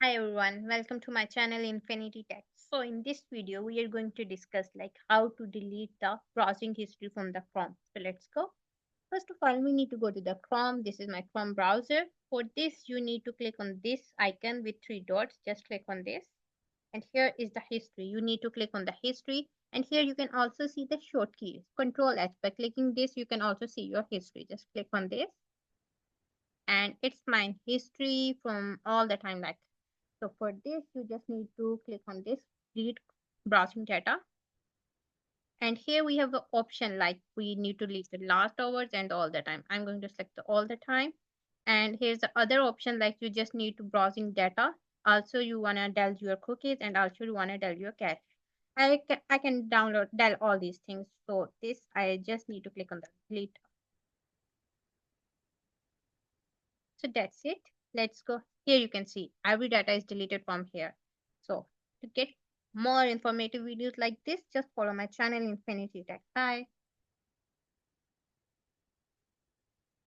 Hi everyone, welcome to my channel Infinity Tech. So in this video, we are going to discuss how to delete the browsing history from the Chrome. So let's go. First of all, we need to go to the Chrome. This is my Chrome browser. For this, you need to click on this icon with three dots. Just click on this. And here is the history. You need to click on the history. And here you can also see the short keys. Control H. By clicking this, you can also see your history. Just click on this. And it's my history from all the time so for this, you just need to click on this read browsing data. And here we have the option we need to leave the last hours and all the time. I'm going to select the all the time. And here's the other option you just need to browsing data. Also, you want to delete your cookies and also you want to delete your cache. I can delete all these things. So this, I just need to click on the delete. So that's it. Let's go. Here you can see every data is deleted from here. So to get more informative videos like this, just follow my channel Infinity Tech. Bye.